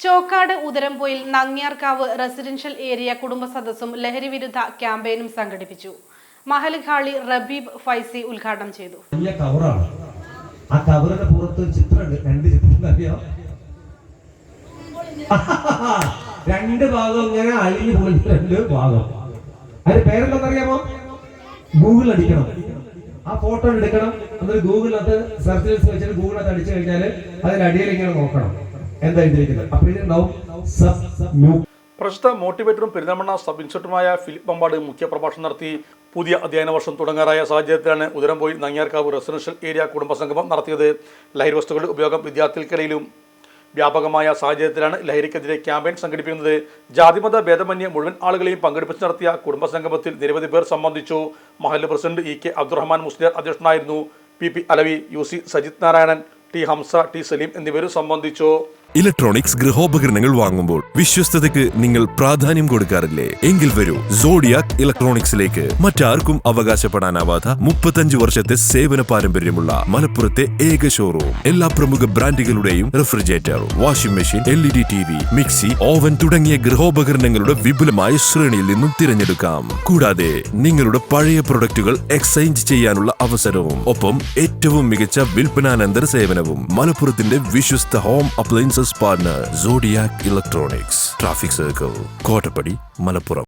Chokkad Udarampoyil നങ്ങ്യാർക്കാവ് residential area കുടുംബ സദസ്സും ലഹരി വിരുദ്ധ ക്യാമ്പയിനും സംഘടിപ്പിച്ചു. മഹൽ ഖാളി റബീബ് ഫൈസി ഉദ്ഘാടനം ചെയ്തു. ആ കവറിന്റെ പുറത്ത് ഒരു ചിത്രമുണ്ട്. രണ്ട് ചിത്രം അറിയോ? രണ്ട് ഭാഗം ഇങ്ങനെ അഴിഞ്ഞു പോയി. രണ്ട് ഭാഗം അതിന്റെ പേരെന്താണെന്നറിയാമോ? ഗൂഗിൾ അടിക്കണം, ആ ഫോട്ടോ എടുക്കണം, എന്നിട്ട് ഗൂഗിളിനകത്ത് സെർച്ച് വെച്ചിട്ട് ഗൂഗിളിനകത്ത് അടിച്ചു കഴിഞ്ഞാൽ അതിന്റെ അടിയിൽ ഇങ്ങനെ നോക്കണം എന്താ എഴുതിയിരിക്കുന്നത്. അപ്പൊ ഇതിനുണ്ടാവും പ്രശസ്ത മോട്ടിവേറ്ററും പെരിന്തൽമണ്ണ സബ് ഇൻസ്പെക്ടറുമായ ഫിലിപ്പ് പമ്പാട് മുഖ്യപ്രഭാഷണം നടത്തി. പുതിയ അധ്യയന വർഷം തുടങ്ങാറായ സാഹചര്യത്തിലാണ് ഉദരംപൊയിൽ നങ്ങ്യാർക്കാവ് റെസിഡൻഷ്യൽ ഏരിയ കുടുംബസംഗമം നടത്തിയത്. ലഹരി വസ്തുക്കളുടെ ഉപയോഗം വിദ്യാർത്ഥികൾക്കിടയിലും വ്യാപകമായ സാഹചര്യത്തിലാണ് ലഹരിക്കെതിരെ ക്യാമ്പയിൻ സംഘടിപ്പിക്കുന്നത്. ജാതിമത ഭേദമന്യേ മുഴുവൻ ആളുകളെയും പങ്കെടുപ്പിച്ച് നടത്തിയ കുടുംബസംഗമത്തിൽ നിരവധി പേർ സംബന്ധിച്ചു. മഹല്ല് president E K Abdurahman Musliyar അധ്യക്ഷനായിരുന്നു. P Alavi, U C Sajith Narayanan, T Hamsa, T Saleem എന്നിവരും സംബന്ധിച്ചു. ഇലക്ട്രോണിക്സ് ഗൃഹോപകരണങ്ങൾ വാങ്ങുമ്പോൾ വിശ്വസ്തതയ്ക്ക് നിങ്ങൾ പ്രാധാന്യം കൊടുക്കാറില്ലേ? എങ്കിൽ വരൂ സോഡിയാക് ഇലക്ട്രോണിക്സിലേക്ക്. മറ്റാർക്കും അവകാശപ്പെടാനാവാത്ത 35 വർഷത്തെ സേവന പാരമ്പര്യമുള്ള മലപ്പുറത്തെ ഏക ഷോറൂം. എല്ലാ പ്രമുഖ ബ്രാൻഡുകളുടെയും refrigerator, washing machine, LED TV, mixie, oven തുടങ്ങിയ ഗൃഹോപകരണങ്ങളുടെ വിപുലമായ ശ്രേണിയിൽ നിന്നും തിരഞ്ഞെടുക്കാം. കൂടാതെ നിങ്ങളുടെ പഴയ പ്രൊഡക്റ്റുകൾ എക്സ്ചേഞ്ച് ചെയ്യാനുള്ള അവസരവും ഒപ്പം ഏറ്റവും മികച്ച വിൽപ്പനാനന്തര സേവനവും. മലപ്പുറത്തിന്റെ വിശ്വസ്ത home appliances partner Zodiac electronics, traffic circle, Kottappadi, Malappuram.